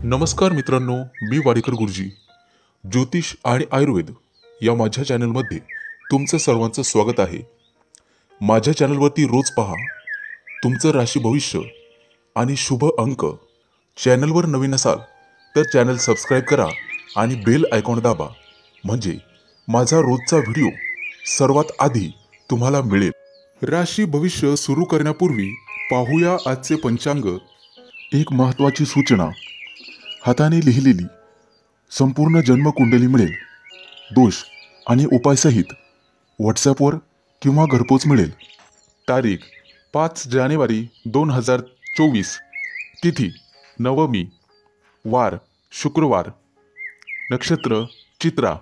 नमस्कार मित्रांनो, मी वाडेकर गुरुजी. ज्योतिष आणि आयुर्वेद या माझ्या चॅनलमध्ये तुमचं सर्वांचं स्वागत आहे. माझ्या चॅनलवरती रोज पहा तुमचं राशी भविष्य आणि शुभ अंक. चॅनलवर नवीन असाल तर चॅनल सबस्क्राईब करा आणि बेल आयकॉन दाबा, म्हणजे माझा रोजचा व्हिडिओ सर्वात आधी तुम्हाला मिळेल. राशी भविष्य सुरू करण्यापूर्वी पाहूया आजचे पंचांग. एक महत्त्वाची सूचना: हाताने लिहिलेली संपूर्ण जन्मकुंडली मिळेल. दोष आणि उपायसहित व्हॉट्सॲपवर किंवा घरपोच मिळेल. तारीख 5 जानेवारी 2024. तिथी नवमी, वार शुक्रवार, नक्षत्र चित्रा,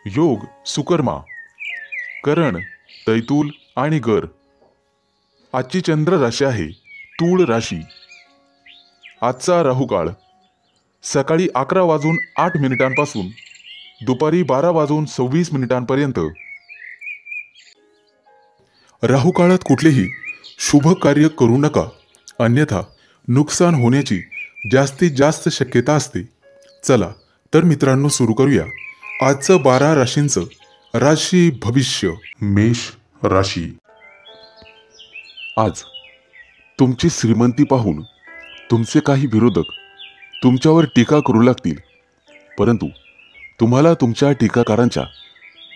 योग सुकर्मा, करण तैतूल आणि गर. आजची चंद्र राशी आहे तूळ राशी. आजचा राहुकाळ सकाळी 11:08 दुपारी 12:26 राहुकाळात कुठलेही शुभ कार्य करू नका, अन्यथा नुकसान होण्याची जास्तीत जास्त शक्यता असते. चला तर मित्रांनो, सुरू करूया आजचं 12 राशींचं राशी भविष्य. मेष राशी. आज तुमची श्रीमंती पाहून तुमचे काही विरोधक तुमच्यावर टीका करू लागतील, परंतु तुम्हाला तुमच्या टीकाकारांच्या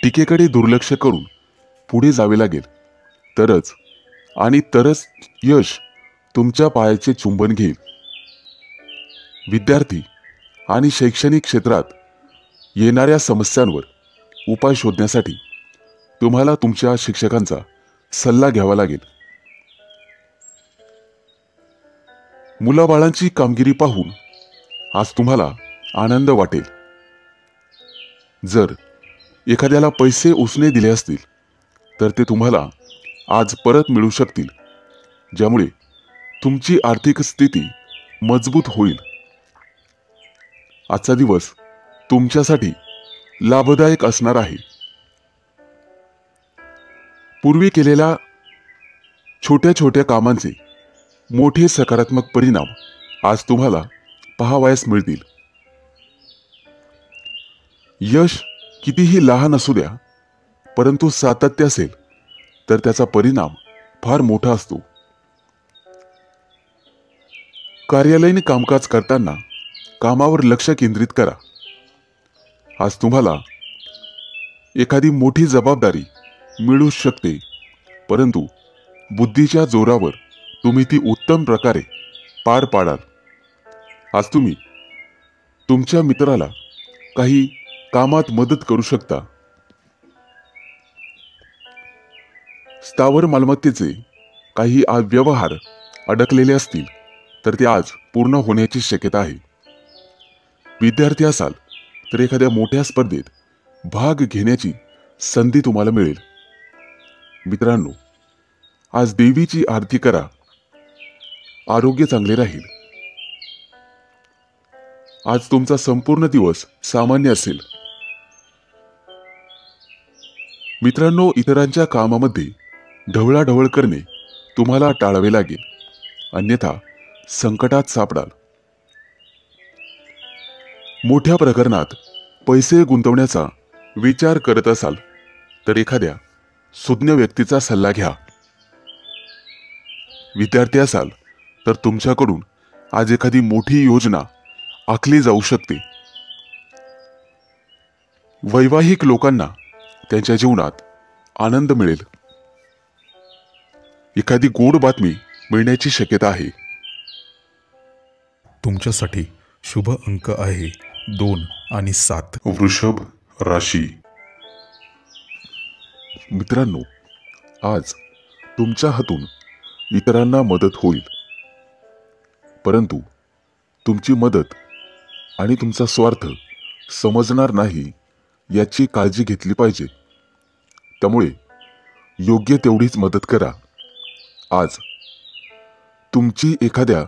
टीकेकडे दुर्लक्ष करून पुढे जावे लागेल. तरच यश तुमच्या पायाचे चुंबन घेईल. विद्यार्थी आणि शैक्षणिक क्षेत्रात येणाऱ्या समस्यांवर उपाय शोधण्यासाठी तुम्हाला तुमच्या शिक्षकांचा सल्ला घ्यावा लागेल. मुलाबाळांची कामगिरी पाहून आज तुम्हाला आनंद वाटेल. जर एखाद्याला पैसे उसने दिले असतील तर ते तुम्हाला आज परत मिळू शकतील, ज्यामुळे तुमची आर्थिक स्थिती मजबूत होईल. आजचा दिवस तुमच्यासाठी लाभदायक असणार आहे. पूर्वी केलेल्या छोट्या छोट्या कामांचे मोठे सकारात्मक परिणाम आज तुम्हाला पाहावयास मिळतील. यश कितीही लहान असू द्या, परंतु सातत्य असेल तर त्याचा परिणाम फार मोठा असतो. कार्यालयीन कामकाज करताना कामावर लक्ष केंद्रित करा. आज तुम्हाला एखादी मोठी जबाबदारी मिळू शकते, परंतु बुद्धीच्या जोरावर तुम्ही ती उत्तम प्रकारे पार पाडाल. आज तुम्ही तुमच्या मित्राला काही कामात मदत करू शकता. स्थावर मालमत्तेचे काही व्यवहार अडकलेले असतील तर ते आज पूर्ण होण्याची शक्यता आहे. विद्यार्थी असाल तर एखाद्या मोठ्या स्पर्धेत भाग घेण्याची संधी तुम्हाला मिळेल. मित्रांनो, आज देवीची आरती करा, आरोग्य चांगले राहील. आज तुमचा संपूर्ण दिवस सामान्य असेल. मित्रांनो, इतरांच्या कामामध्ये ढवळाढवळ करणे तुम्हाला टाळावे लागेल, अन्यथा संकटात सापडाल. मोठ्या प्रकरणात पैसे गुंतवण्याचा विचार करत असाल तर एखाद्या सुज्ञ व्यक्तीचा सल्ला घ्या. विद्यार्थी असाल तर तुमच्याकडून आज एखादी मोठी योजना आखली जाऊ शकते. वैवाहिक लोकांना त्यांच्या जीवनात आनंद मिळेल. एखादी गोड बातमी मिळण्याची शक्यता आहे. तुमच्यासाठी शुभ अंक आहे 2 आणि 7. वृषभ राशी. मित्रांनो, आज तुमच्या हातून इतरांना मदत होईल, परंतु तुमची मदत आणि तुमचा स्वार्थ समजणार नाही याची काळजी घेतली पाहिजे. त्यामुळे योग्य तेवढीच मदत करा. आज तुमची एखाद्या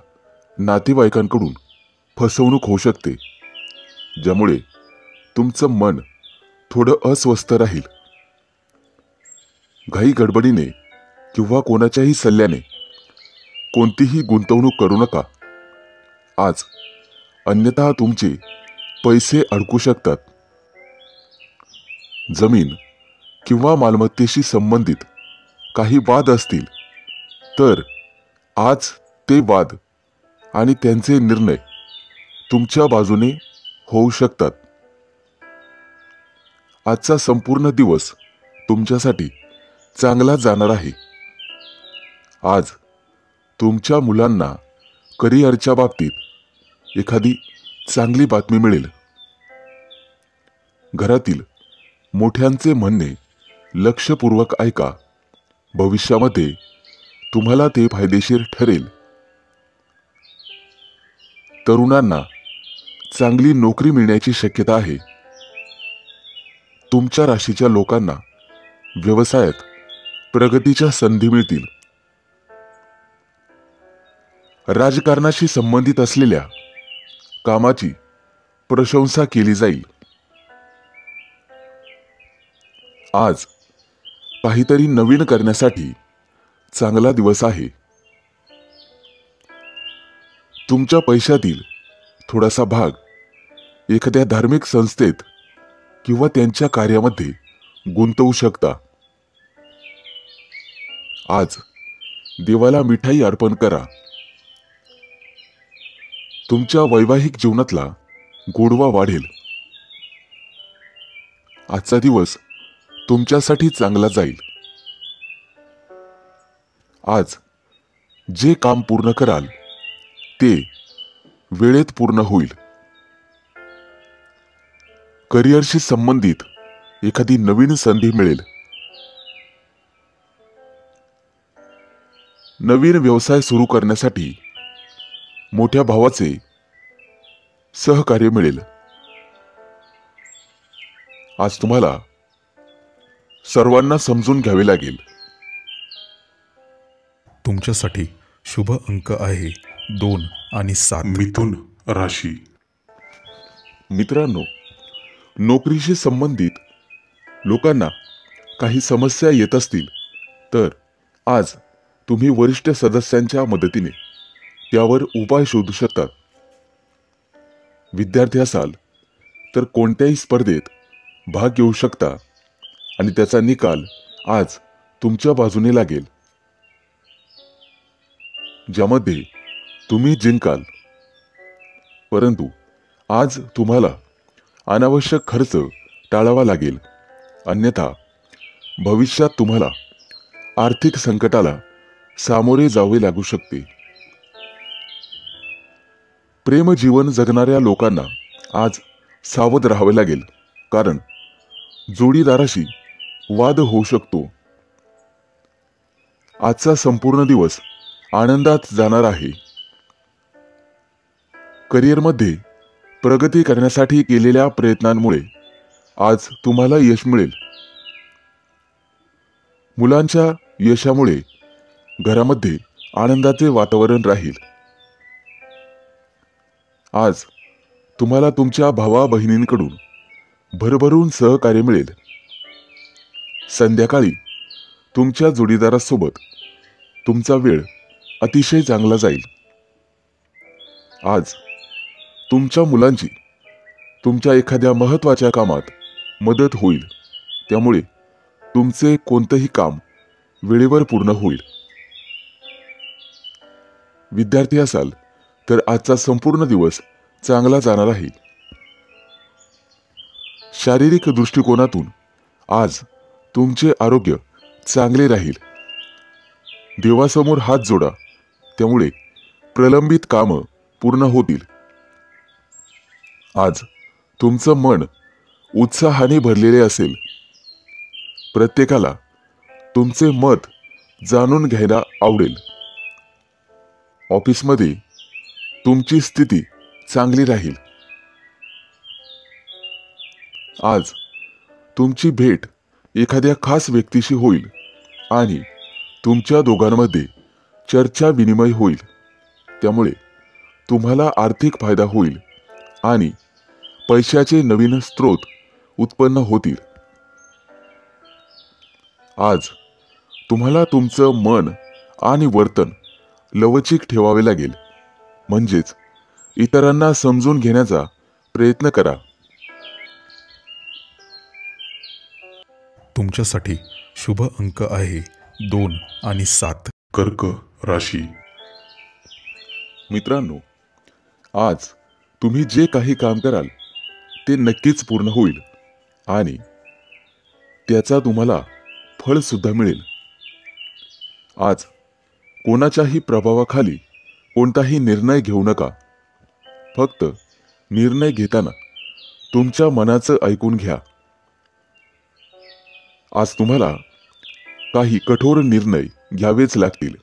नातेवाईकांकडून फसवणूक होऊ शकते, ज्यामुळे तुमचं मन थोडं अस्वस्थ राहील. घाई गडबडीने किंवा कोणाच्याही सल्ल्याने कोणतीही गुंतवणूक करू नका. आज अन्यथा तुमचे पैसे अडकू शकतात. जमीन किंवा मालमत्तेशी संबंधित काही वाद असतील तर आज ते वाद आणि त्यांचे निर्णय तुमच्या बाजूने होऊ शकतात. आजचा संपूर्ण दिवस तुमच्यासाठी चांगला जाणार आहे. आज तुमच्या मुलांना करिअरच्या बाबतीत एखादी चांगली बातमी मिळेल. घरातील मोठ्यांचे म्हणणे लक्षपूर्वक ऐका. भविष्यामध्ये तुम्हाला ते फायदेशीर ठरेल. तरुणांना चांगली नोकरी मिळण्याची शक्यता आहे. तुमच्या राशीच्या लोकांना व्यवसायात प्रगतीच्या संधी मिळतील. राजकारणाशी संबंधित असलेल्या कामाची प्रशंसा केली जाईल. आज काहीतरी नवीन करण्यासाठी चांगला दिवस आहे. तुमच्या पैशातील थोडासा भाग एखाद्या धार्मिक संस्थेत किंवा त्यांच्या कार्यामध्ये गुंतवू शकता. आज देवाला मिठाई अर्पण करा. तुमच्या वैवाहिक जीवनातला गोडवा वाढेल. आजचा दिवस तुमच्यासाठी चांगला जाईल. आज जे काम पूर्ण कराल ते वेळेत पूर्ण होईल. करिअरशी संबंधित एखादी नवीन संधी मिळेल. नवीन व्यवसाय सुरू करण्यासाठी मोठ्या भावाचे सहकार्य मिळेल. आज तुम्हाला सर्वांना समजून घ्यावे लागेल. तुमच्यासाठी शुभ अंक आहे 2 आणि 7. मिथुन राशी. मित्रांनो, नोकरीशी संबंधित लोकांना काही समस्या येत असतील तर आज तुम्ही वरिष्ठ सदस्यांच्या मदतीने त्यावर उपाय शोधू शकतात. विद्यार्थी असाल तर कोणत्याही स्पर्धेत भाग घेऊ शकता आणि त्याचा निकाल आज तुमच्या बाजूने लागेल, ज्यामध्ये तुम्ही जिंकाल. परंतु आज तुम्हाला अनावश्यक खर्च टाळावा लागेल, अन्यथा भविष्यात तुम्हाला आर्थिक संकटाला सामोरे जावे लागू शकते. प्रेम जीवन जगणाऱ्या लोकांना आज सावध राहावे लागेल, कारण जोडीदाराशी वाद होऊ शकतो. आजचा संपूर्ण दिवस आनंदात जाणार आहे. करिअरमध्ये प्रगती करण्यासाठी केलेल्या प्रयत्नांमुळे आज तुम्हाला यश मिळेल. मुलांच्या यशामुळे घरामध्ये आनंदाचे वातावरण राहील. आज तुम्हाला तुमच्या भावा बहिणींकडून भरभरून सहकार्य मिळेल. संध्याकाळी तुमच्या जोडीदारासोबत तुमचा वेळ अतिशय चांगला जाईल. आज तुमच्या मुलांची तुमच्या एखाद्या महत्त्वाच्या कामात मदत होईल, त्यामुळे तुमचे कोणतेही काम वेळेवर पूर्ण होईल. विद्यार्थी असाल तर आजचा संपूर्ण दिवस चांगला जाणार आहे. शारीरिक दृष्टिकोनातून आज तुमचे आरोग्य चांगले राहील. देवासमोर हात जोडा, त्यामुळे प्रलंबित कामं पूर्ण होतील. आज तुमचं मन उत्साहाने भरलेले असेल. प्रत्येकाला तुमचे मत जाणून घ्यायला आवडेल. ऑफिसमध्ये तुमची स्थिती चांगली राहील. आज तुमची भेट एखाद्या खास व्यक्तीशी होईल आणि तुमच्या दोघांमध्ये चर्चा विनिमय होईल, त्यामुळे तुम्हाला आर्थिक फायदा होईल आणि पैशाचे नवीन स्रोत उत्पन्न होतील. आज तुम्हाला तुमचं मन आणि वर्तन लवचिक ठेवावे लागेल, म्हणजेच इतरांना समजून घेण्याचा प्रयत्न करा. तुमच्यासाठी शुभ अंक आहे 2 आणि 7. कर्क राशी. मित्रांनो, आज तुम्ही जे काही काम कराल ते नक्कीच पूर्ण होईल आणि त्याचा तुम्हाला फळ सुद्धा मिळेल. आज कोणाच्याही प्रभावाखाली कोणताही निर्णय घेऊ नका. फक्त निर्णय घेताना तुमच्या मनाचं ऐकून घ्या. आज तुम्हाला काही कठोर निर्णय घ्यावेच लागतील.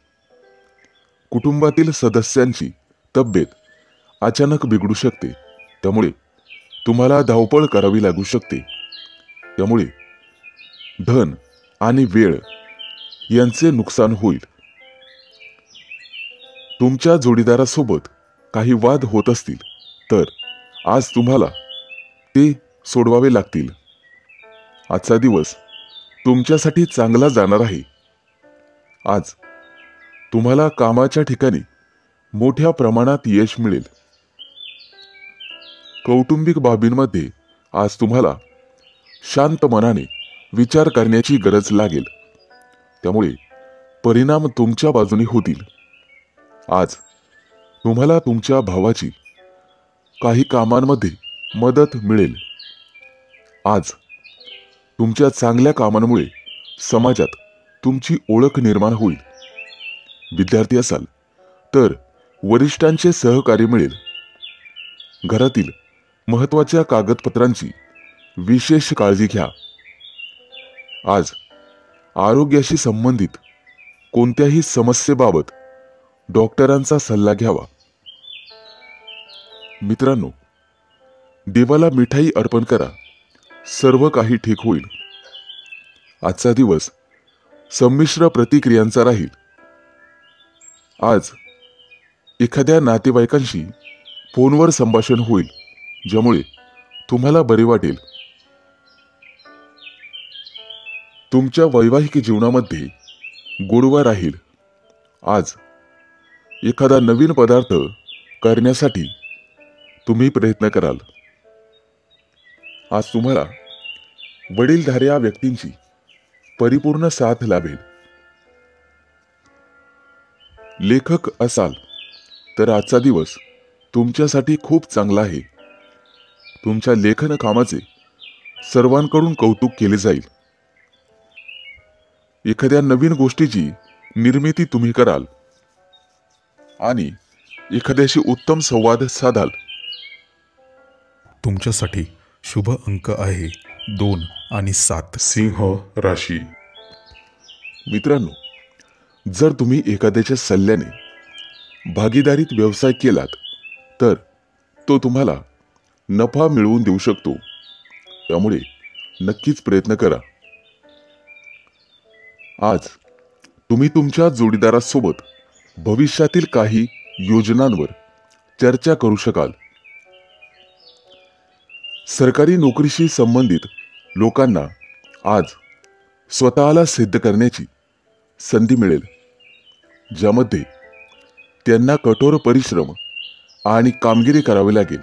कुटुंबातील सदस्यांची तब्येत अचानक बिघडू शकते, त्यामुळे तुम्हाला धावपळ करावी लागू शकते. त्यामुळे धन आणि वेळ यांचे नुकसान होईल. तुमच्या जोडीदारासोबत काही वाद होत असतील तर आज तुम्हाला ते सोडवावे लागतील. आजचा दिवस तुमच्यासाठी चांगला जाणार आहे. आज तुम्हाला कामाच्या ठिकाणी मोठ्या प्रमाणात यश मिळेल. कौटुंबिक बाबींमध्ये आज तुम्हाला शांत मनाने विचार करण्याची गरज लागेल, त्यामुळे परिणाम तुमच्या बाजूने होतील. आज तुम्हाला तुमच्या भावाची काही कामांमध्ये मदत मिळेल. आज तुमच्या चांगल्या कामांमुळे समाजात तुमची ओळख निर्माण होईल. विद्यार्थी असाल तर वरिष्ठांचे सहकार्य मिळेल. घरातील महत्त्वाच्या कागदपत्रांची विशेष काळजी घ्या. आज आरोग्याशी संबंधित कोणत्याही समस्येबाबत डॉक्टरांचा सल्ला घ्यावा. मित्रांनो, देवाला मिठाई अर्पण करा. सर्व काही ठीक होईल. आजचा दिवस संमिश्र प्रतिक्रियांचा राहील. आज एखाद्या नातेवाईकांशी फोनवर संभाषण होईल, ज्यामुळे तुम्हाला बरे वाटेल. तुमच्या वैवाहिक जीवनामध्ये गोडवा राहील. आज एखादा नवीन पदार्थ करण्यासाठी तुम्ही प्रयत्न कराल. आज तुम्हाला वडीलधाऱ्या व्यक्तींची परिपूर्ण साथ लाभेल. लेखक असाल तर आजचा दिवस तुमच्यासाठी खूप चांगला आहे. तुमच्या लेखन कामाचे सर्वांकडून कौतुक केले जाईल. एखाद्या नवीन गोष्टीची निर्मिती तुम्ही कराल आणि एखाद्याशी उत्तम संवाद साधाल. तुमच्यासाठी शुभ अंक आहे 2 आणि 7. सिंह राशी. मित्रांनो, जर तुम्ही एखाद्याच्या सल्ल्याने भागीदारीत व्यवसाय केलात तर तो तुम्हाला नफा मिळवून देऊ शकतो. त्यामुळे नक्कीच प्रयत्न करा. आज तुम्ही तुमच्या जोडीदारासोबत भविष्यातील काही योजनांवर चर्चा करू शकाल. सरकारी नोकरीशी संबंधित लोकांना आज स्वतःला सिद्ध करण्याची संधी मिळेल, ज्यामध्ये त्यांना कठोर परिश्रम आणि कामगिरी करावी लागेल.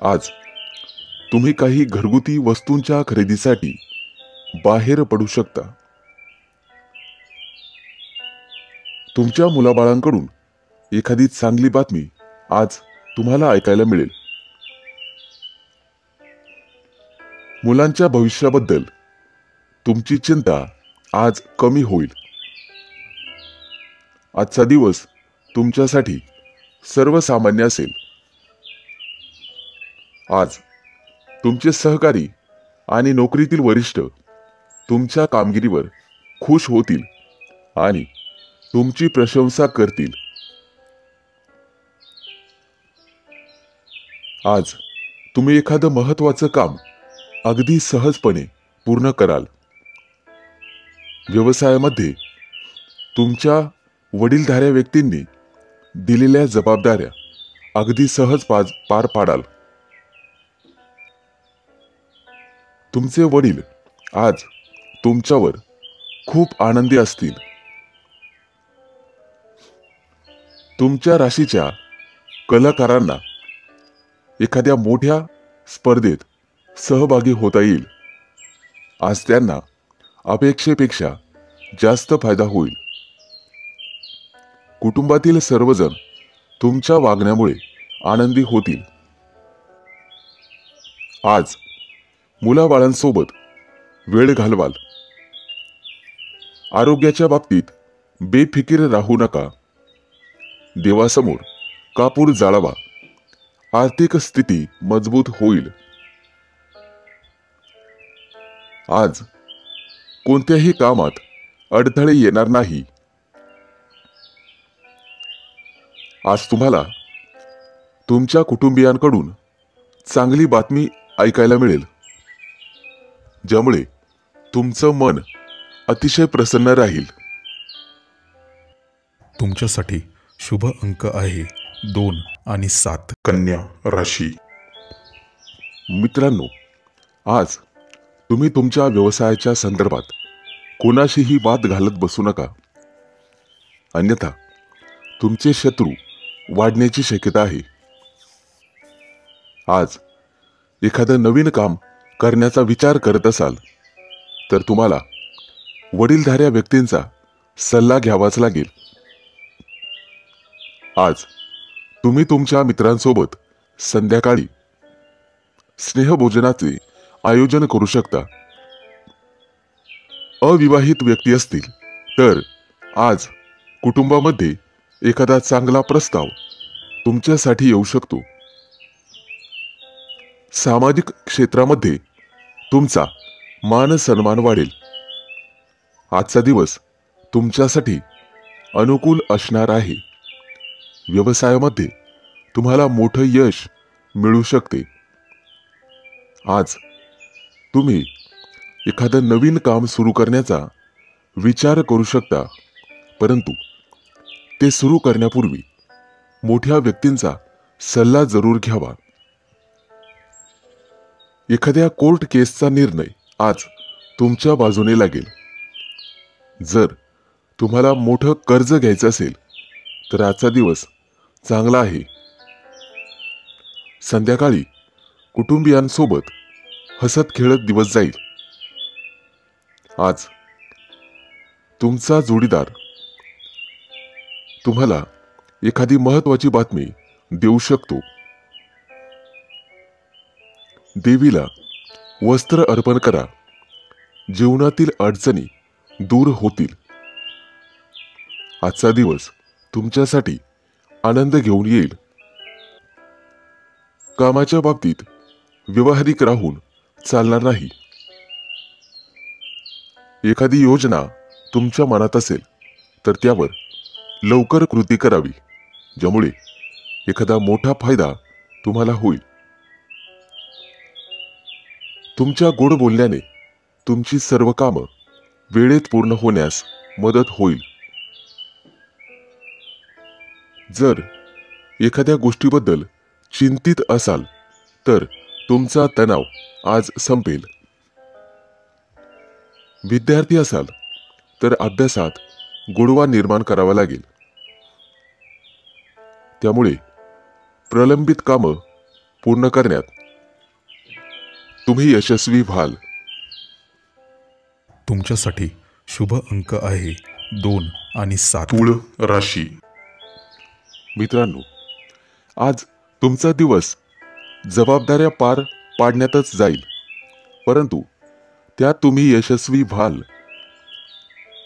आज तुम्ही काही घरगुती वस्तूंच्या खरेदीसाठी बाहेर पडू शकता. तुमच्या मुलाबाळांकडून एखादी चांगली बातमी आज तुम्हाला ऐकायला मिळेल. मुलांच्या भविष्याबद्दल तुमची चिंता आज कमी होईल. आजचा दिवस तुमच्यासाठी सर्वसामान्य असेल. आज तुमचे सहकारी आणि नोकरीतील वरिष्ठ तुमच्या कामगिरीवर खुश होतील आणि तुमची प्रशंसा करतील. आज तुम्ही एखादं महत्त्वाचं काम अगदी सहजपणे पूर्ण कराल. व्यवसायामध्ये तुमच्या वडीलधाऱ्या व्यक्तींनी दिलेल्या जबाबदाऱ्या अगदी सहज पार पाडाल. तुमचे वडील आज तुमच्यावर खूप आनंदी असतील. तुमच्या राशीच्या कलाकारांना एखाद्या मोठ्या स्पर्धेत सहभागी होता येईल. आज त्यांना अपेक्षेपेक्षा जास्त फायदा होईल. कुटुंबातील सर्वजण तुमच्या वागण्यामुळे आनंदी होतील. आज मुलाबाळांसोबत वेळ घालवाल. आरोग्याच्या बाबतीत बेफिकीर राहू नका. देवासमोर कापूर जाळावा. आर्थिक स्थिती मजबूत होईल. आज कोणत्याही कामात अडथळे येणार नाही. आज तुम्हाला तुमच्या कुटुंबियांकडून चांगली बातमी ऐकायला मिळेल, ज्यामुळे तुमचं मन अतिशय प्रसन्न राहील. तुमच्यासाठी शुभ अंक आहे 2 आणि 7. कन्या राशी. मित्रांनो, आज तुम्ही तुमच्या व्यवसायाच्या संदर्भात कोणाशीही वाद घालत बसू नका. अन्यथा तुमचे शत्रू वाढण्याची शक्यता आहे. आज एखादं नवीन काम करण्याचा विचार करत असाल तर तुम्हाला वडीलधाऱ्या व्यक्तींचा सल्ला घ्यावाच लागेल. आज तुम्ही तुमच्या मित्रांसोबत संध्याकाळी स्नेहभोजनाचे आयोजन करू शकता. अविवाहित व्यक्ती असतील तर आज कुटुंबामध्ये एखादा चांगला प्रस्ताव तुमच्यासाठी येऊ शकतो. सामाजिक क्षेत्रामध्ये तुमचा मान सन्मान वाढेल. आजचा दिवस तुमच्यासाठी अनुकूल असणार आहे. व्यवसायामध्ये तुम्हाला मोठं यश मिळू शकते. आज तुम्ही एखादं नवीन काम सुरू करण्याचा विचार करू शकता, परंतु ते सुरू करण्यापूर्वी मोठ्या व्यक्तींचा सल्ला जरूर घ्यावा. एखाद्या कोर्ट केसचा निर्णय आज तुमच्या बाजूने लागेल. जर तुम्हाला मोठं कर्ज घ्यायचं असेल तर आजचा दिवस चांगला आहे. संध्याकाळी कुटुंबियांसोबत हसत खेळत दिवस जाईल. आज तुमचा जोडीदार तुम्हाला एखादी महत्त्वाची बातमी देऊ शकतो. देवीला वस्त्र अर्पण करा. जीवनातील अडचणी दूर होतील. आजचा दिवस तुमच्यासाठी आनंद घेऊन येईल. कामाच्या बाबतीत व्यावहारिक राहून चालणार नाही. एखादी योजना तुमच्या मनात असेल तर त्यावर लवकर कृती करावी, ज्यामुळे एखादा मोठा फायदा तुम्हाला होईल. तुमच्या गोड बोलण्याने तुमची सर्व कामं वेळेत पूर्ण होण्यास मदत होईल. जर एखाद्या गोष्टीबद्दल चिंतित असाल तर तुमचा तणाव आज संपेल. विद्यार्थी असाल तर अभ्यासात गोडवा निर्माण करावा लागेल. त्यामुळे प्रलंबित कामं पूर्ण करण्यात तुम्ही यशस्वी व्हाल. तुमच्यासाठी शुभ अंक आहे 2 आणि 7. तुळ राशी. मित्रांनो, आज तुमचा दिवस जबाबदाऱ्या पार पाडण्यातच जाईल, परंतु त्यात तुम्ही यशस्वी व्हाल.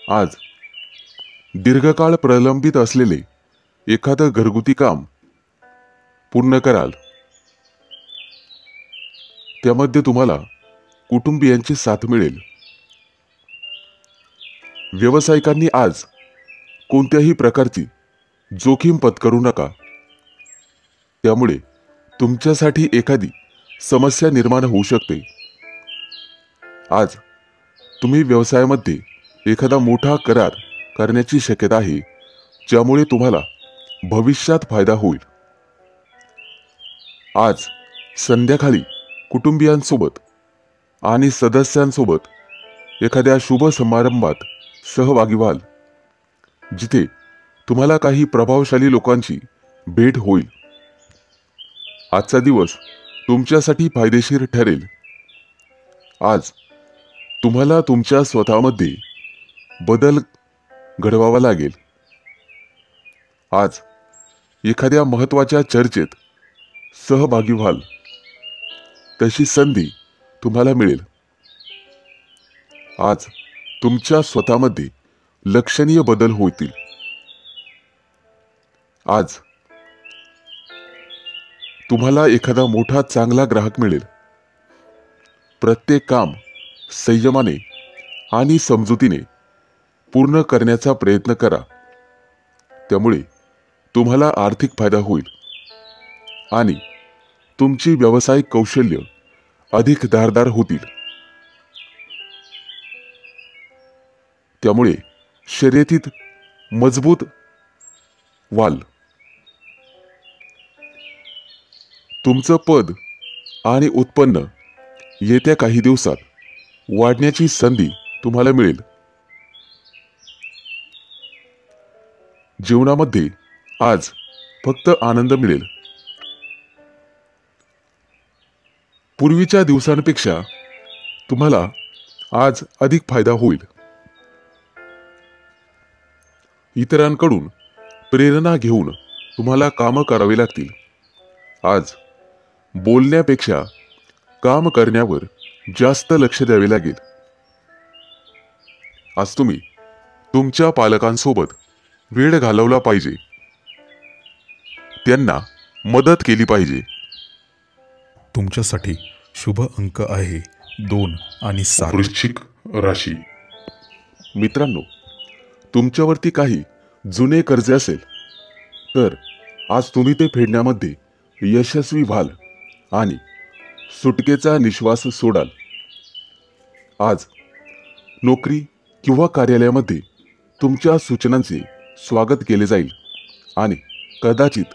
आज दीर्घकाळ प्रलंबित असलेले एखादं घरगुती काम पूर्ण कराल. त्यामध्ये तुम्हाला कुटुंबियांची साथ मिळेल. व्यावसायिकांनी आज कोणत्याही प्रकारची जोखीम पत्करू नका. त्यामुळे तुमच्यासाठी एखादी समस्या निर्माण होऊ शकते. आज तुम्ही व्यवसायामध्ये एखादा मोठा करार करण्याची शक्यता आहे, ज्यामुळे तुम्हाला भविष्यात फायदा होईल. आज संध्याकाळी कुटुंबियांसोबत आणि सदस्यांसोबत एखाद्या शुभ समारंभात सहभागी व्हाल, जिथे तुम्हाला काही प्रभावशाली लोकांची भेट होईल. आजचा दिवस तुमच्यासाठी फायदेशीर ठरेल. आज तुम्हाला तुमच्या स्वतःमध्ये बदल घडवावा लागेल. आज एखाद्या महत्त्वाच्या चर्चेत सहभागी व्हाल, तशी संधी तुम्हाला मिळेल. आज तुमच्या स्वतःमध्ये लक्षणीय बदल होतील. आज तुम्हाला एखादा मोठा चांगला ग्राहक मिळेल. प्रत्येक काम संयमाने आणि समजुतीने पूर्ण करण्याचा प्रयत्न करा. त्यामुळे तुम्हाला आर्थिक फायदा होईल आणि तुमची व्यावसायिक कौशल्य अधिक धारदार होतील. त्यामुळे शर्यतीत मजबूत व्हाल. तुमचं पद आणि उत्पन्न येत्या काही दिवसात वाढण्याची संधी तुम्हाला मिळेल. जीवनामध्ये आज फक्त आनंद मिळेल. पूर्वीच्या दिवसांपेक्षा तुम्हाला आज अधिक फायदा होईल. इतरांकडून प्रेरणा घेऊन तुम्हाला कामं करावी लागतील. आज बोलण्यापेक्षा काम करण्यावर जास्त लक्ष द्यावे लागेल. आज तुम्ही तुमच्या पालकांसोबत वेळ घालवला पाहिजे. त्यांना मदत केली पाहिजे. तुमच्यासाठी शुभ अंक आहे 2 आणि 7. वृश्चिक राशी. मित्रांनो, तुमच्यावरती काही जुने कर्ज असेल तर आज तुम्ही ते फेडण्यामध्ये यशस्वी व्हाल आणि सुटकेचा निश्वास सोडाल. आज नोकरी किंवा कार्यालयामध्ये तुमच्या सूचनांचे स्वागत केले जाईल आणि कदाचित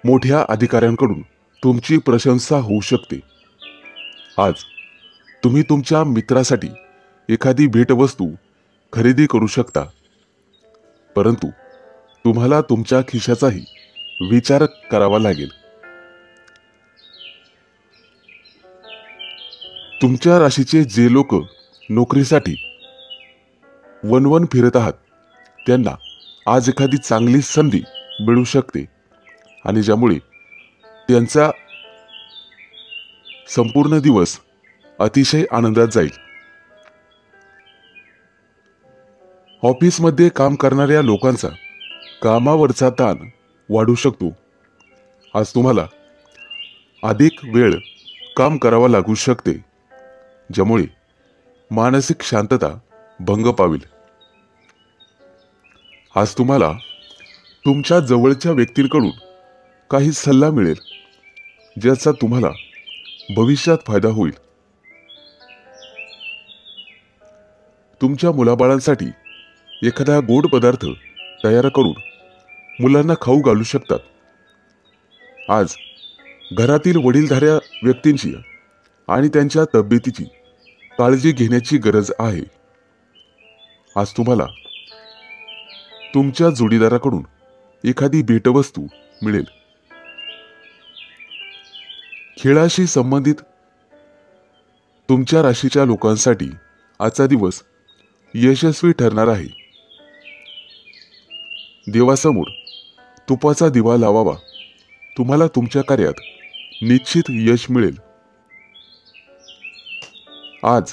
मोठ्या अधिकाऱ्यांकडून तुमची प्रशंसा होऊ शकते. आज तुम्ही तुमच्या मित्रासाठी एखादी भेटवस्तू खरेदी करू शकता, परंतु तुम्हाला तुमच्या खिशाचाही विचार करावा लागेल. तुमच्या राशीचे जे लोक नोकरीसाठी वणवण फिरत आहात त्यांना आज एखादी चांगली संधी मिळू शकते आणि ज्यामुळे त्यांचा संपूर्ण दिवस अतिशय आनंदात जाईल. ऑफिसमध्ये काम करणाऱ्या लोकांचा कामावरचा ताण वाढू शकतो. आज तुम्हाला अधिक वेळ काम करावा लागू शकते, ज्यामुळे मानसिक शांतता भंग पावेल. आज तुम्हाला तुमच्या जवळच्या व्यक्तींकडून काही सल्ला मिळेल, ज्याचा तुम्हाला भविष्यात फायदा होईल. तुमच्या मुलाबाळांसाठी एखादा गोड पदार्थ तयार करून मुलांना खाऊ घालू शकतात. आज घरातील वडीलधाऱ्या व्यक्तींची आणि त्यांच्या तब्येतीची काळजी घेण्याची गरज आहे. आज तुम्हाला तुमच्या जोडीदाराकडून एखादी भेटवस्तू मिळेल. खेळाशी संबंधित तुमच्या राशीच्या लोकांसाठी आजचा दिवस यशस्वी ठरणार आहे. देवासमोर तुपाचा दिवा लावावा. तुम्हाला तुमच्या कार्यात निश्चित यश मिळेल. आज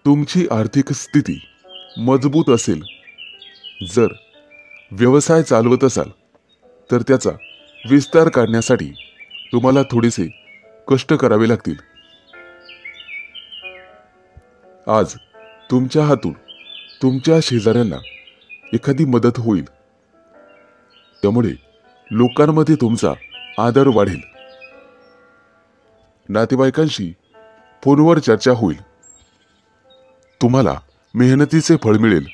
तुमची आर्थिक स्थिती मजबूत असेल. जर व्यवसाय चालवत असाल तर त्याचा विस्तार करण्यासाठी तुम्हाला थोडेसे कष्ट करावे लागतील. आज तुमच्या हातून तुमच्या शेजाऱ्यांना एखादी मदत होईल, त्यामुळे लोकांमध्ये तुमचा आदर वाढेल. नातेवाईकांशी फोनवर चर्चा होईल. तुम्हाला मेहनतीचे फळ मिळेल.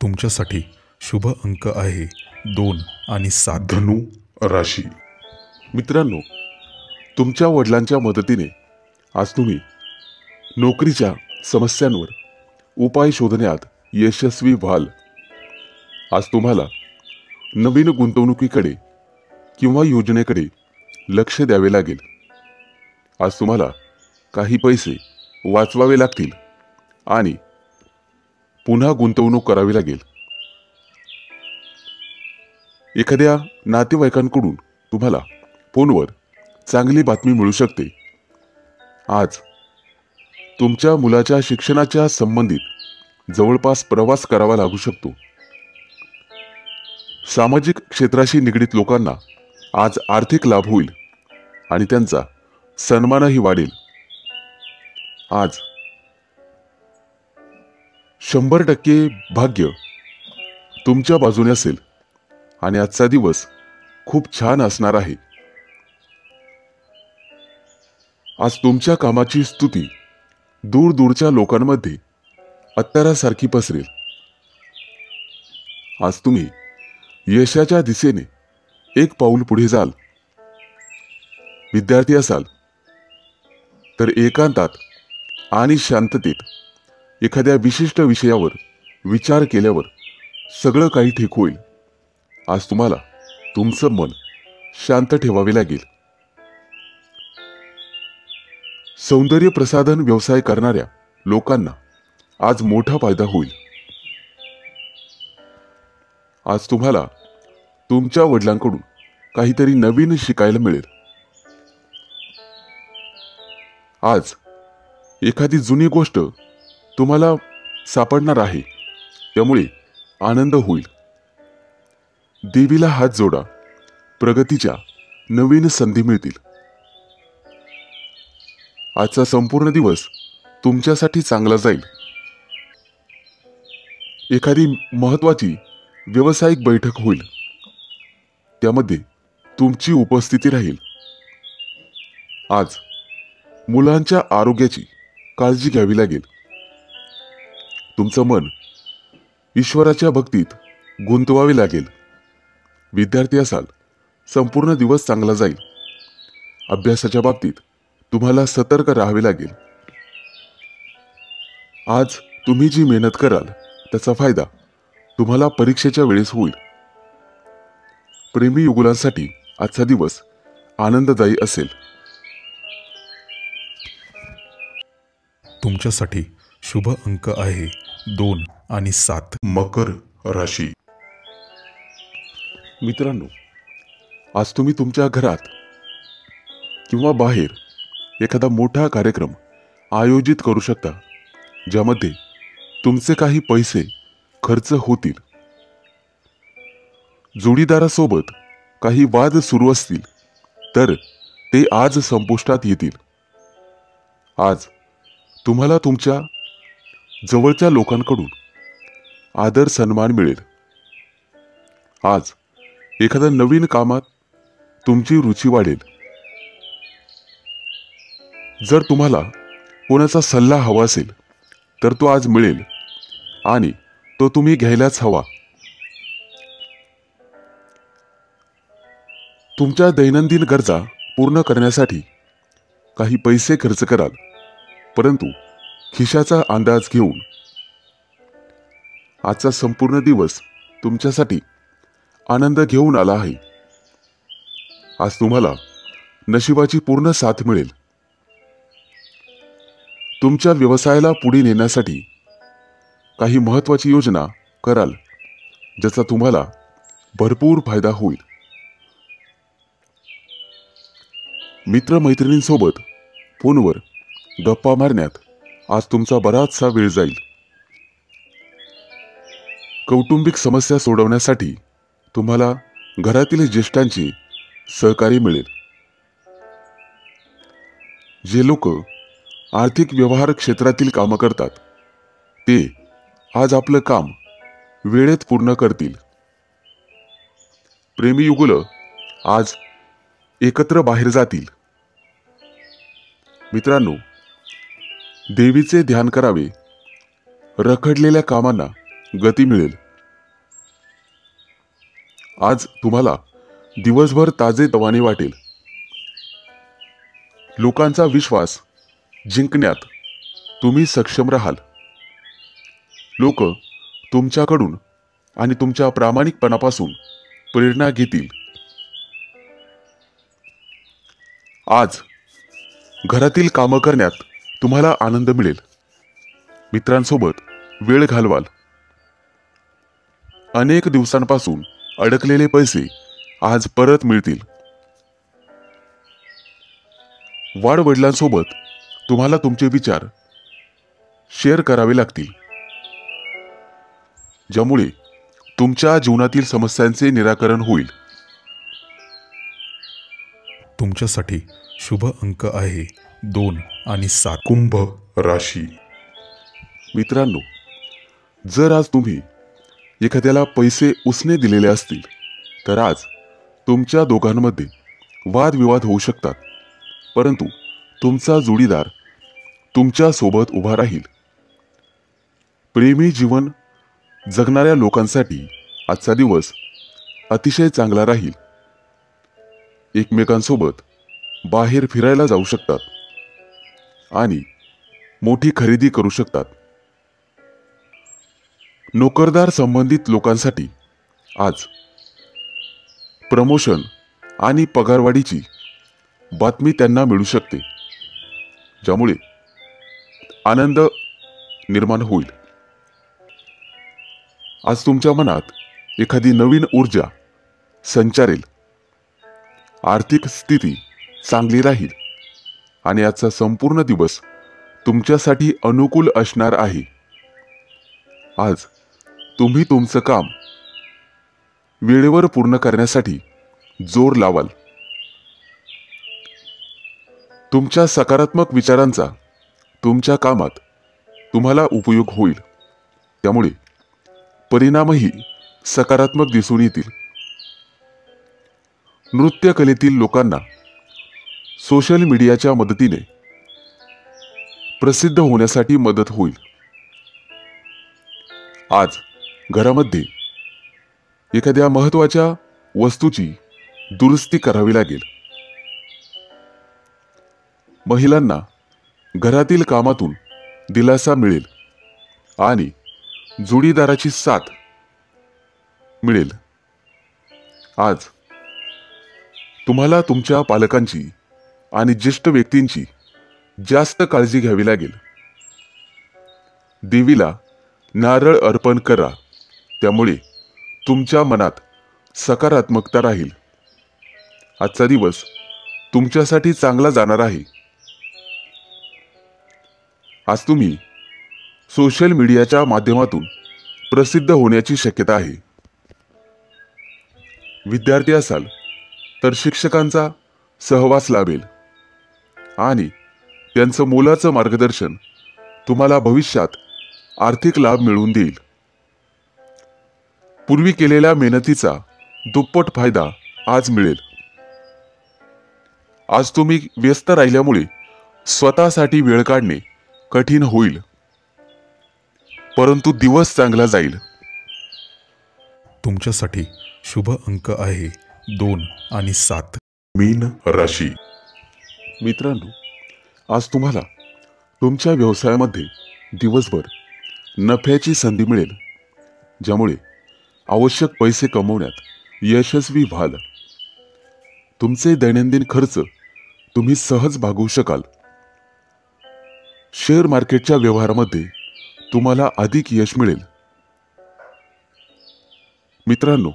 तुमच्यासाठी शुभ अंक आहे 2 आणि 7. धनु राशी. मित्रांनो, तुमच्या वडिलांच्या मदतीने आज तुम्ही नोकरीच्या समस्यांवर उपाय शोधण्यात यशस्वी व्हाल. आज तुम्हाला नवीन गुंतवणुकीकडे किंवा योजनेकडे लक्ष द्यावे लागेल. आज तुम्हाला काही पैसे वाचवावे लागतील आणि पुन्हा गुंतवणूक करावी लागेल. एखाद्या नातेवाईकांकडून तुम्हाला फोनवर चांगली बातमी मिळू शकते. आज तुमच्या मुलाच्या शिक्षणाच्या संबंधित जवळपास प्रवास करावा लागू शकतो. सामाजिक क्षेत्राशी निगडीत लोकांना आज आर्थिक लाभ होईल आणि त्यांचा सन्मानही वाढेल. आज 100% भाग्य तुमच्या बाजूने असेल आणि आजचा दिवस खूप छान असणार आहे. आज तुमच्या कामाची स्तुती दूर दूरच्या लोकांमध्ये अत्तरासारखी पसरेल. आज तुम्ही यशाच्या दिशेने एक पाऊल पुढे जाल. विद्यार्थी असाल तर एकांतात आणि शांततेत एखाद्या विशिष्ट विषयावर विचार केल्यावर सगळं काही ठीक होईल. आज तुम्हाला तुमचं मन शांत ठेवावे लागेल. सौंदर्य प्रसाधन व्यवसाय करणाऱ्या लोकांना आज मोठा फायदा होईल. आज तुम्हाला तुमच्या वडिलांकडून काहीतरी नवीन शिकायला मिळेल. आज एखादी जुनी गोष्ट तुम्हाला सापडणार आहे, त्यामुळे आनंद होईल. देवीला हात जोडा, प्रगतीच्या नवीन संधी मिळतील. आजचा संपूर्ण दिवस तुमच्यासाठी चांगला जाईल. एखादी महत्वाची व्यावसायिक बैठक होईल, त्यामध्ये तुमची उपस्थिती राहील. आज मुलांच्या आरोग्याची काळजी घ्यावी लागेल. तुमचं मन ईश्वराच्या भक्तीत गुंतवावे लागेल. विद्यार्थी असाल, संपूर्ण दिवस चांगला जाईल. अभ्यासाच्या बाबतीत तुम्हाला सतर्क राहावे लागेल. आज तुम्ही जी मेहनत कराल त्याचा फायदा तुम्हाला परीक्षेच्या वेळेस होईल. प्रेमी युगुलांसाठी आजचा दिवस आनंददायी असेल. तुमच्यासाठी शुभ अंक आहे 2 आणि 7. मकर राशी. मित्रांनो, आज तुम्ही तुमच्या घरात किंवा बाहेर एखादा मोठा कार्यक्रम आयोजित करू शकता, ज्यामध्ये तुमचे काही पैसे खर्च होतील. जोडीदारासोबत काही वाद सुरू असतील तर ते आज संपुष्टात येतील. आज तुम्हाला तुमच्या जवळच्या लोकांकडून आदर सन्मान मिळेल. आज एखाद्या नवीन कामात तुमची रुची वाढेल. जर तुम्हाला कोणाचा सल्ला हवा असेल तर तो आज मिळेल आणि तो तुम्ही घ्यायलाच हवा. तुमच्या दैनंदिन गरजा पूर्ण करण्यासाठी काही पैसे खर्च कराल, परंतु खिशाचा अंदाज घेऊन. आजचा संपूर्ण दिवस तुमच्यासाठी आनंद घेऊन आला आहे. आज तुम्हाला नशिबाची पूर्ण साथ मिळेल. तुमच्या व्यवसायाला पुढे नेण्यासाठी काही महत्त्वाची योजना कराल, ज्याचा तुम्हाला भरपूर फायदा होईल. मित्रमैत्रिणींसोबत फोनवर गप्पा मारण्यात आज तुमचा बराचसा वेळ जाईल. कौटुंबिक समस्या सोडवण्यासाठी तुम्हाला घरातील ज्येष्ठांचे सहकार्य मिळेल. जे लोक आर्थिक व्यवहार क्षेत्रातील कामं करतात ते आज आपलं काम वेळेत पूर्ण करतील. प्रेमी युगुलं आज एकत्र बाहेर जातील. मित्रांनो, देवीचे ध्यान करावे. रखडलेल्या कामांना गती मिळेल. आज तुम्हाला दिवसभर ताजेतवाने वाटेल. लोकांचा विश्वास जिंकण्यात तुम्ही सक्षम राहाल. लोक तुमच्याकडून आणि तुमच्या प्रामाणिकपणापासून प्रेरणा घेतील. आज घरातील कामं करण्यात तुम्हाला आनंद मिळेल. मित्रांसोबत वेळ घालवाल. अनेक दिवसांपासून अडकलेले पैसे आज परत मिळतील. वाडवडिलांसोबत तुम्हाला तुमचे विचार शेअर करावे लागतील, ज्यामुळे तुमच्या जीवनातील समस्यांचे निराकरण होईल. तुमच्यासाठी शुभ अंक आहे 2 आणि 7. कुंभ राशी. मित्रांनो, जर आज तुम्ही एखाद्याला पैसे उसने दिलेले असतील तर आज तुमच्या दोघांमध्ये वादविवाद होऊ शकतात, परंतु तुमचा जोडीदार तुमच्या सोबत उभा राहील. प्रेमी जीवन जगणाऱ्या लोकांसाठी आजचा दिवस अतिशय चांगला राहील. एकमेकांसोबत बाहेर फिरायला जाऊ शकतात आणि मोठी खरेदी करू शकतात. नोकरदार संबंधित लोकांसाठी आज प्रमोशन आणि पगारवाढीची बातमी त्यांना मिळू शकते, ज्यामुळे आनंद निर्माण होईल. आज तुमच्या मनात एखादी नवीन ऊर्जा संचारेल. आर्थिक स्थिती चांगली राहील आणि आजचा संपूर्ण दिवस तुमच्यासाठी अनुकूल असणार आहे. आज तुम्ही तुमचं काम वेळेवर पूर्ण करण्यासाठी जोर लावाल. तुमच्या सकारात्मक विचारांचा तुमच्या कामात तुम्हाला उपयोग होईल, त्यामुळे परिणामही सकारात्मक दिसून येतील. नृत्य कलेतील लोकांना सोशल मीडियाच्या मदतीने प्रसिद्ध होण्यासाठी मदत होईल. आज घरामध्ये एखाद्या महत्त्वाच्या वस्तूची दुरुस्ती करावी लागेल. महिलांना घरातील कामातून दिलासा मिळेल आणि जोडीदाराची साथ मिळेल. आज तुम्हाला तुमच्या पालकांची आणि ज्येष्ठ व्यक्तींची जास्त काळजी घ्यावी लागेल. देवीला नारळ अर्पण करा, त्यामुळे तुमच्या मनात सकारात्मकता राहील. आजचा दिवस तुमच्यासाठी चांगला जाणार आहे. आज तुम्ही सोशल मीडियाच्या माध्यमातून प्रसिद्ध होण्याची शक्यता आहे. विद्यार्थी असाल तर शिक्षकांचा सहवास लाभेल आणि त्यांचं मोलाचं मार्गदर्शन तुम्हाला भविष्यात आर्थिक लाभ मिळवून देईल. पूर्वी केलेल्या मेहनतीचा दुप्पट फायदा आज मिळेल. आज तुम्ही व्यस्त राहिल्यामुळे स्वतःसाठी वेळ काढणे कठीण होईल, परंतु दिवस चांगला जाईल. तुमच्यासाठी शुभ अंक आहे 2 आणि 7. मीन राशी. मित्रांनो, आज तुम्हाला तुमच्या व्यवसायामध्ये दिवसभर नफ्याची संधी मिळेल, ज्यामुळे आवश्यक पैसे कमवण्यात यशस्वी व्हाल. तुमचे दैनंदिन खर्च तुम्ही सहज भागवू शकाल. शेअर मार्केटच्या व्यवहारामध्ये तुम्हाला अधिक यश मिळेल. मित्रांनो,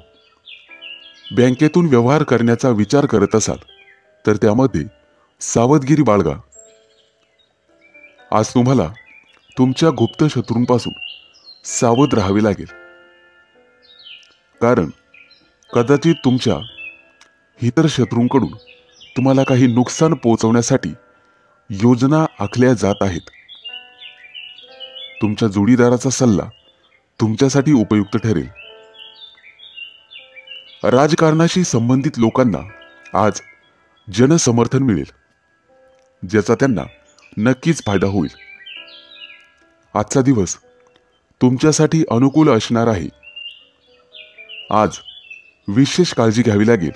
बँकेतून व्यवहार करण्याचा विचार करत असाल तर त्यामध्ये सावधगिरी बाळगा. आज तुम्हाला तुमच्या गुप्त शत्रूंपासून सावध राहावे लागेल, कारण कदाचित तुमच्या इतर शत्रूंकडून तुम्हाला काही नुकसान पोहोचवण्यासाठी योजना आखल्या जात आहेत. तुमच्या जोडीदाराचा सल्ला तुमच्यासाठी उपयुक्त ठरेल. राजकारणाशी संबंधित लोकांना आज जनसमर्थन मिळेल, ज्याचा त्यांना नक्कीच फायदा होईल. आजचा दिवस तुमच्यासाठी अनुकूल असणार आहे. आज विशेष काळजी घ्यावी लागेल.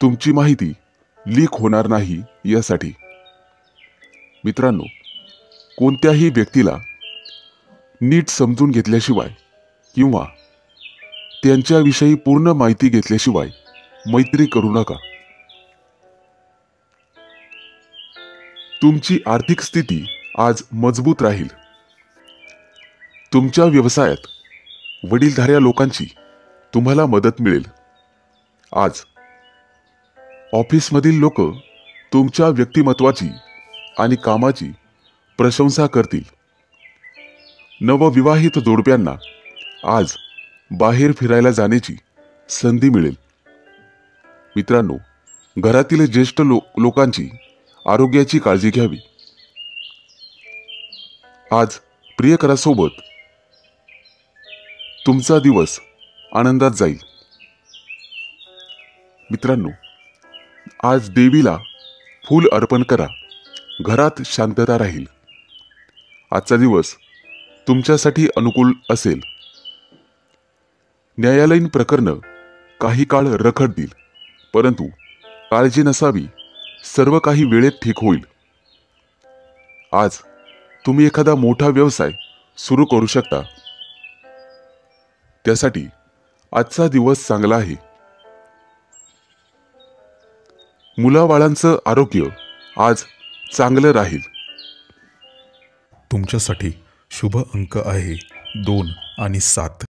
तुमची माहिती लीक होणार नाही यासाठी. मित्रांनो, कोणत्याही व्यक्तीला नीट समजून घेतल्याशिवाय किंवा त्यांच्याविषयी पूर्ण माहिती घेतल्याशिवाय मैत्री करू नका. तुमची आर्थिक स्थिती आज मजबूत राहील. तुमच्या व्यवसायात वडीलधाऱ्या लोकांची तुम्हाला मदत मिळेल. आज ऑफिसमधील लोक तुमच्या व्यक्तिमत्वाची आणि कामाची प्रशंसा करतील. नवविवाहित जोडप्यांना आज बाहेर फिरायला जाण्याची संधी मिळेल. मित्रांनो, घरातील ज्येष्ठ लोकांची आरोग्याची काळजी घ्यावी. आज प्रियकरासोबत तुमचा दिवस आनंदात जाईल. मित्रांनो, आज देवीला फूल अर्पण करा. घरात शांतता राहील. आजचा दिवस तुमच्यासाठी अनुकूल असेल. न्यायालयीन प्रकरणं काही काळ रखडतील, परंतु काळजी नसावी, सर्व काही वेळेत ठीक होईल. आज तुम्ही एखादा मोठा व्यवसाय सुरू करू शकता. त्यासाठी आजचा दिवस चांगला आहे. मुलाबाळांचं आरोग्य आज चांगलं राहील. तुमच्यासाठी शुभ अंक आहे 2 आणि 7.